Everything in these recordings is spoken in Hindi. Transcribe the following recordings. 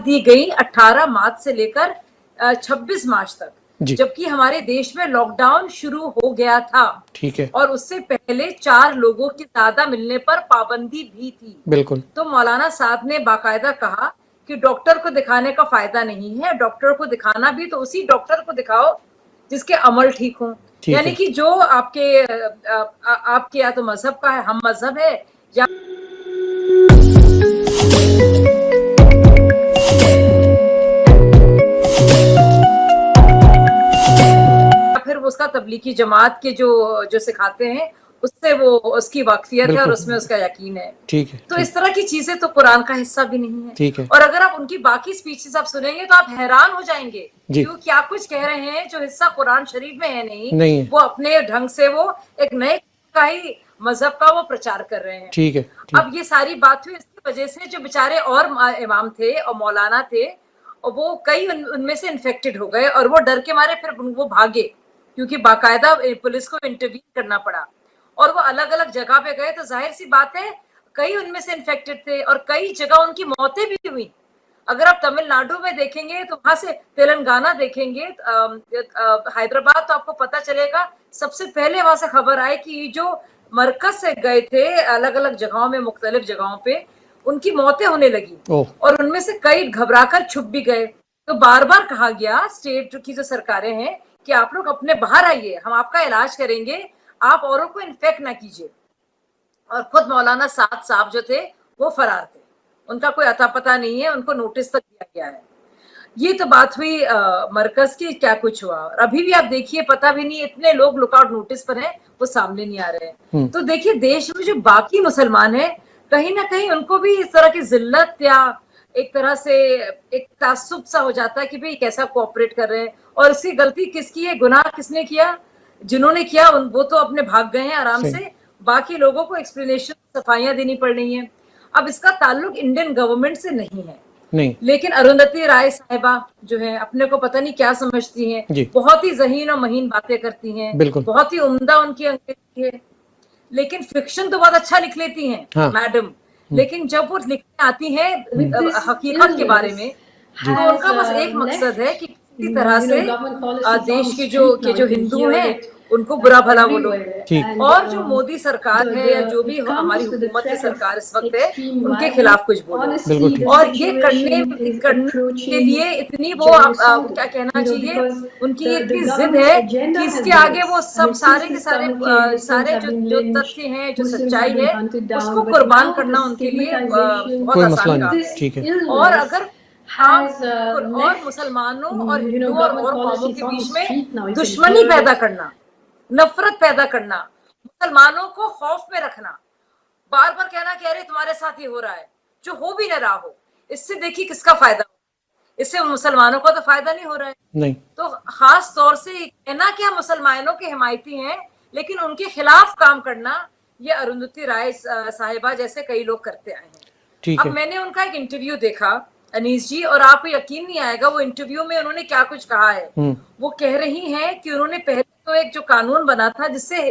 दी गई 18 मार्च से लेकर 26 मार्च तक, जबकि हमारे देश में लॉकडाउन शुरू हो गया था। ठीक है। और उससे पहले 4 लोगों की ज्यादा मिलने पर पाबंदी भी थी। बिल्कुल। तो मौलाना साहब ने बाकायदा कहा कि डॉक्टर को दिखाने का फायदा नहीं है, डॉक्टर को दिखाना भी तो उसी डॉक्टर को दिखाओ जिसके अमल ठीक हो। यानी कि जो आपके या तो मजहब का है, हम मजहब है, या फिर उसका तबलीगी जमात के जो सिखाते हैं उससे वो उसकी वाकफियत है और उसमें उसका यकीन है। ठीक है। तो इस तरह की चीजें तो कुरान का हिस्सा भी नहीं है। ठीक है। और अगर आप उनकी बाकी स्पीचेस आप सुनेंगे तो आप हैरान हो जाएंगे कि वो क्या कुछ कह रहे हैं जो हिस्सा कुरान शरीफ में है नहीं है। वो अपने ढंग से वो एक नए का ही मजहब का वो प्रचार कर रहे हैं। ठीक है। अब ये सारी बात हुई इसकी वजह से जो बेचारे और इमाम थे और मौलाना थे और वो कई उनमें से इन्फेक्टेड हो गए और वो डर के मारे फिर वो भागे, क्योंकि बाकायदा पुलिस को इंटरवीन करना पड़ा और वो अलग अलग जगह पे गए। तो जाहिर सी बात है कई उनमें से इन्फेक्टेड थे और कई जगह उनकी मौतें भी हुई। अगर आप तमिलनाडु में देखेंगे तो वहां से तेलंगाना देखेंगे, हैदराबाद, तो आपको पता चलेगा सबसे पहले वहां से खबर आई कि जो मरकज से गए थे अलग अलग जगहों में, मुख्तलिफ जगहों पे उनकी मौतें होने लगी और उनमें से कई घबराकर छुप भी गए। तो बार बार कहा गया स्टेट की जो सरकारें हैं कि आप लोग अपने बाहर आइए, हम आपका इलाज करेंगे, आप औरों को इन्फेक्ट ना कीजिए। और खुद मौलाना साद साहब जो थे वो फरार थे, उनका कोई अता पता नहीं है, उनको नोटिस तक दिया गया है। ये तो बात हुई मरकज की, क्या कुछ हुआ। और अभी भी आप देखिए पता भी नहीं, इतने लोग लुकआउट नोटिस पर हैं वो सामने नहीं आ रहे हैं। तो देखिए देश में जो बाकी मुसलमान है कहीं ना कहीं उनको भी इस तरह की जिल्लत या एक तरह से एक तासुब सा हो जाता है कि भाई कैसा कोऑपरेट कर रहे हैं और इसकी गलती किसकी है, गुनाह किसने किया। जिन्होंने किया वो तो अपने भाग गए हैं आराम से, बाकी लोगों को एक्सप्लेनेशन सफाइयां देनी पड़ रही हैं। अब इसका ताल्लुक इंडियन गवर्नमेंट से नहीं है, नहीं। लेकिन अरुंधति राय साहिबा जो है अपने को पता नहीं क्या समझती हैं, बहुत ही ज़हीन और महीन बातें करती हैं, बहुत ही उम्दा उनकी अंग्रेजी है, लेकिन फिक्शन तो बहुत अच्छा लिख लेती हैं मैडम। लेकिन जब वो लिखने आती है हकीकत के बारे में तो उनका बस एक मकसद है कि किसी तरह से देश के जो हिंदू हैं उनको बुरा भला बोलो। और जो मोदी सरकार है या जो भी हमारी हुकूमत की सरकार इस वक्त है उनके खिलाफ कुछ बोलो। और ये करने के लिए इतनी वो क्या कहना चाहिए, उनकी इतनी जिद है कि इसके आगे वो सब सारे के सारे जो तथ्य हैं, जो सच्चाई है, उसको कुर्बान करना उनके लिए बहुत आसान काम है। और अगर और मुसलमानों और हिंदू और कौमों के बीच में दुश्मनी पैदा करना, नफरत पैदा करना, मुसलमानों को खौफ में रखना, बार बार कहना कि अरे तुम्हारे साथ ही हो रहा है, जो हो भी न रहा हो, इससे देखिए किसका फायदा हो, इससे मुसलमानों को तो फायदा नहीं हो रहा है। नहीं। तो खास तौर से कहना कि हम मुसलमानों के हिमायती हैं लेकिन उनके खिलाफ काम करना, ये अरुंधति राय साहिबा जैसे कई लोग करते आए हैं। अब मैंने उनका एक इंटरव्यू देखा अनीस जी, और आपको यकीन नहीं आएगा वो इंटरव्यू में उन्होंने क्या कुछ कहा है। वो कह रही हैं कि उन्होंने पहले तो एक जो कानून बना था जिससे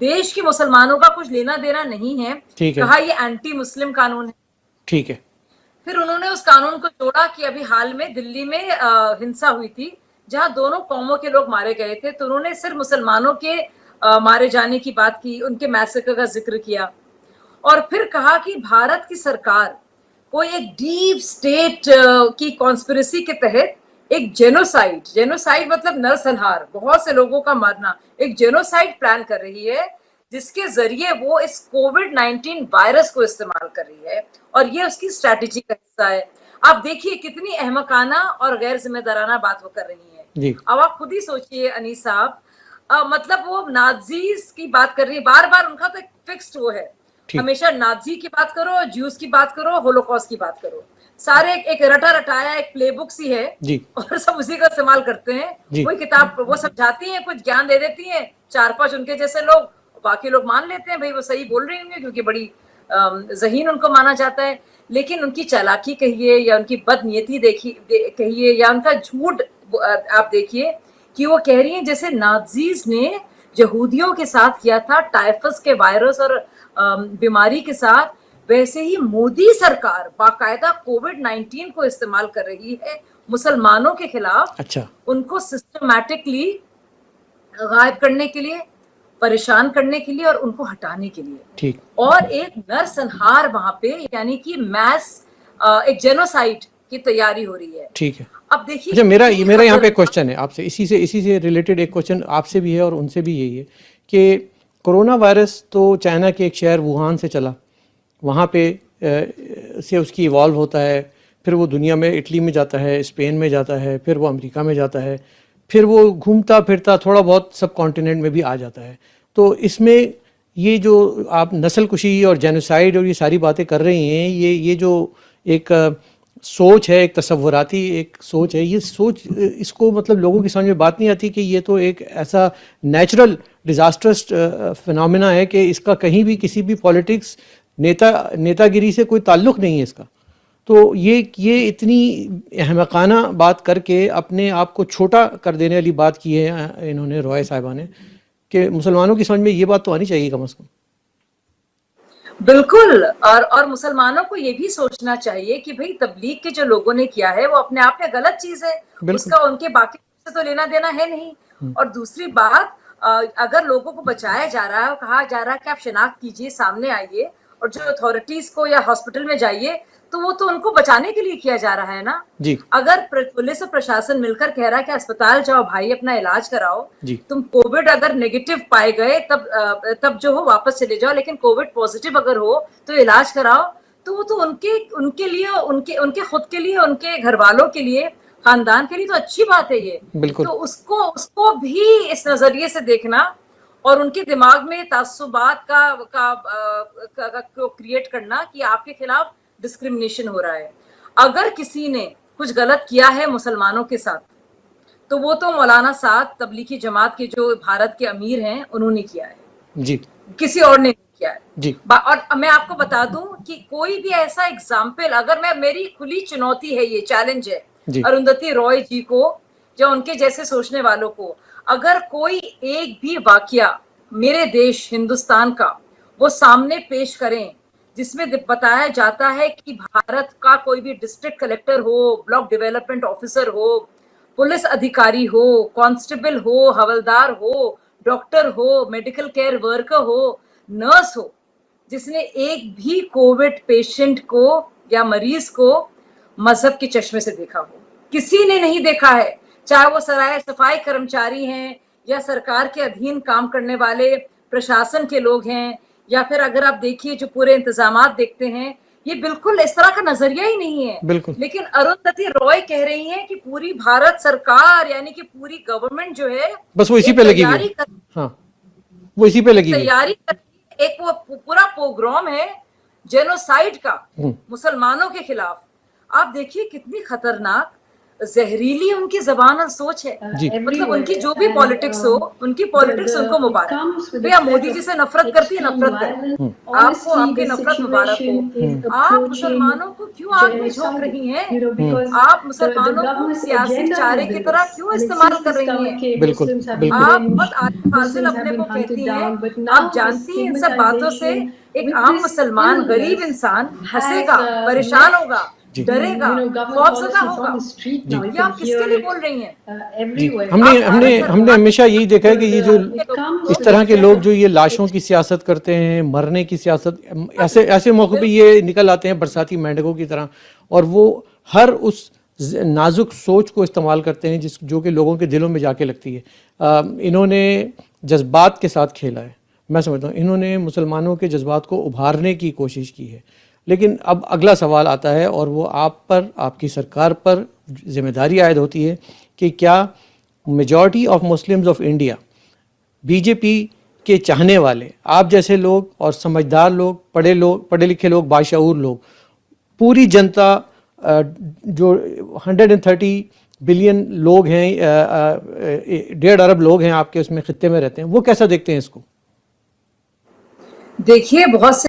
देश के मुसलमानों का कुछ लेना देना नहीं है, कहा ये एंटी मुस्लिम कानून है। ठीक है। फिर उन्होंने उस कानून को जोड़ा कि अभी हाल में दिल्ली में हिंसा हुई थी जहां दोनों कौमों के लोग मारे गए थे, तो उन्होंने सिर्फ मुसलमानों के मारे जाने की बात की, उनके मैसेकर का जिक्र किया। और फिर कहा कि भारत की सरकार कोई एक डीप स्टेट की कॉन्स्पिरेसी के तहत एक जेनोसाइड मतलब नरसंहार, बहुत से लोगों का मरना, एक जेनोसाइड प्लान कर रही है जिसके जरिए वो इस कोविड-19 वायरस को इस्तेमाल कर रही है और ये उसकी स्ट्रैटेजी का हिस्सा है। आप देखिए कितनी अहमकाना और गैर जिम्मेदाराना बात वो कर रही है। अब आप खुद ही सोचिए अनीस साहब, मतलब वो नाज़ीज की बात कर रही है, बार बार उनका तो एक फिक्स्ड वो है, हमेशा नाज़ी की बात करो, ज्यूस की बात करो, होलोकॉस्ट की बात करो, सारे एक रटा रटाया एक प्लेबुक सी है जी। और सब उसी का इस्तेमाल करते हैं। कोई किताब वो समझाती है, कुछ ज्ञान दे देती है, 4-5 उनके जैसे लोग, बाकी लोग मान लेते हैं भाई वो सही बोल रही होंगे क्योंकि बड़ी ज़हीन उनको माना जाता है। लेकिन उनकी चालाकी कहिए या उनकी बदनीयती कहिए या उनका झूठ आप देखिए कि वो कह रही है जैसे नाज़ीज ने यहूदियों के साथ किया था टाइफस के वायरस और बीमारी के साथ, वैसे ही मोदी सरकार बाकायदा कोविड-19 को इस्तेमाल कर रही है मुसलमानों के खिलाफ। अच्छा, उनको सिस्टमैटिकली गायब करने के लिए, परेशान करने के लिए और उनको हटाने के लिए। ठीक। और एक नरसंहार वहां पे, यानी कि मैस एक जेनोसाइड की तैयारी हो रही है। ठीक है। अब देखिए, अच्छा, मेरा यहाँ पे क्वेश्चन है आपसे, इसी से रिलेटेड एक क्वेश्चन आपसे भी है और उनसे भी यही है कि कोरोना वायरस तो चाइना के एक शहर वुहान से चला, वहाँ पे से उसकी इवॉल्व होता है, फिर वो दुनिया में इटली में जाता है, स्पेन में जाता है, फिर वो अमेरिका में जाता है, फिर वो घूमता फिरता थोड़ा बहुत सब कॉन्टिनेंट में भी आ जाता है। तो इसमें ये जो आप नस्लकुशी और जेनोसाइड और ये सारी बातें कर रही हैं, ये जो एक सोच है, एक तसव्वुराती एक सोच है, ये सोच इसको मतलब लोगों की समझ में बात नहीं आती कि ये तो एक ऐसा नेचुरल डिजास्टर्स फिनोमेना है कि इसका कहीं भी किसी भी पॉलिटिक्स नेतागिरी से कोई ताल्लुक नहीं है इसका। तो ये इतनी अहमकाना बात करके अपने आप को छोटा कर देने वाली बात की है इन्होंने, रॉय साहिबा ने, कि मुसलमानों की समझ में ये बात तो आनी चाहिए कम से कम। बिल्कुल। और मुसलमानों को ये भी सोचना चाहिए कि भाई तबलीग के जो लोगों ने किया है वो अपने आप में गलत चीज है, उसका उनके बाकी से तो लेना देना है नहीं। और दूसरी बात, अगर लोगों को बचाया जा रहा है और कहा जा रहा है कि आप शिनाख्त कीजिए, सामने आइए और जो अथॉरिटीज को या हॉस्पिटल में जाइए, तो वो तो उनको बचाने के लिए किया जा रहा है ना जी। अगर पुलिस और प्रशासन मिलकर कह रहा है कि अस्पताल जाओ भाई, अपना इलाज कराओ, तुम कोविड अगर नेगेटिव पाए गए तब जो हो वापस चले जाओ, लेकिन कोविड पॉजिटिव अगर हो तो इलाज कराओ, तो वो तो उनके लिए, उनके खुद के लिए, उनके घर वालों के लिए, खानदान के लिए तो अच्छी बात है ये। तो उसको भी इस नजरिए से देखना और उनके दिमाग में तासुबात का क्रिएट करना कि आपके खिलाफ डिस्क्रिमिनेशन हो रहा है। अगर किसी ने कुछ गलत किया है मुसलमानों के साथ, तो वो तो मौलाना साद तबलीगी जमात के जो भारत के अमीर हैं उन्होंने किया है जी, किसी और ने नहीं किया है जी। और मैं आपको बता दूं कि कोई भी ऐसा एग्जाम्पल, अगर मेरी खुली चुनौती है, ये चैलेंज है अरुंधति रॉय जी को, जो उनके जैसे सोचने वालों को, अगर कोई एक भी वाकया मेरे देश हिंदुस्तान का वो सामने पेश करें जिसमें बताया जाता है कि भारत का कोई भी डिस्ट्रिक्ट कलेक्टर हो, ब्लॉक डेवलपमेंट ऑफिसर हो, पुलिस अधिकारी हो, कांस्टेबल हो, हवलदार हो, डॉक्टर हो, मेडिकल केयर वर्कर हो, नर्स हो, जिसने एक भी कोविड पेशेंट को या मरीज को मजहब के चश्मे से देखा हो, किसी ने नहीं देखा है। चाहे वो सफाई कर्मचारी हैं या सरकार के अधीन काम करने वाले प्रशासन के लोग हैं, या फिर अगर आप देखिए जो पूरे इंतजामात देखते हैं, ये बिल्कुल इस तरह का नजरिया ही नहीं है। लेकिन अरुंधति रॉय कह रही हैं कि पूरी भारत सरकार, यानी कि पूरी गवर्नमेंट जो है, बस वो इसी पे लगी हुई है। हाँ, वो इसी पे लगी तैयारी कर, एक वो पूरा प्रोग्राम है जेनोसाइड का मुसलमानों के खिलाफ। आप देखिए कितनी खतरनाक, जहरीली उनकी जबान और सोच है। मतलब उनकी जो भी पॉलिटिक्स हो, उनकी पॉलिटिक्स उनको मुबारक। भैया मोदी जी से नफरत करती है, नफरत करें, आपको आपकी नफरत मुबारक हो। आप मुसलमानों को क्यों आग में झोंक रही हैं? आप मुसलमानों को सियासी चारे की तरह क्यों इस्तेमाल कर रही हैं? बिल्कुल, आप बहुत फासिल अपने को कहती हैं, आप जानती हैं इन सब बातों से एक आम मुसलमान गरीब इंसान हंसेगा, परेशान होगा, डरेगा, खौफजदा होगा। ये आप किसके लिए बोल रही हैं? हमने हमेशा यही देखा है कि ये जो इस तरह के लोग जो ये लाशों की सियासत करते हैं, मरने की सियासत, ऐसे मौके पे ये निकल आते हैं बरसाती मेंढकों की तरह, और वो हर उस नाजुक सोच को इस्तेमाल करते हैं जो कि लोगों के दिलों में जाके लगती है। इन्होंने जज्बात के साथ खेला है। मैं समझता हूँ इन्होंने मुसलमानों के जज्बात को उभारने की कोशिश की है। लेकिन अब अगला सवाल आता है, और वो आप पर, आपकी सरकार पर जिम्मेदारी आयद होती है कि क्या majority of Muslims of India, BJP के चाहने वाले, आप जैसे लोग और समझदार लोग, पढ़े लिखे लोग, बाशऊर लोग, पूरी जनता जो 130 बिलियन लोग हैं, 1.5 अरब लोग हैं आपके उसमें खित्ते में रहते हैं, वो कैसा देखते हैं इसको? देखिए, बहुत से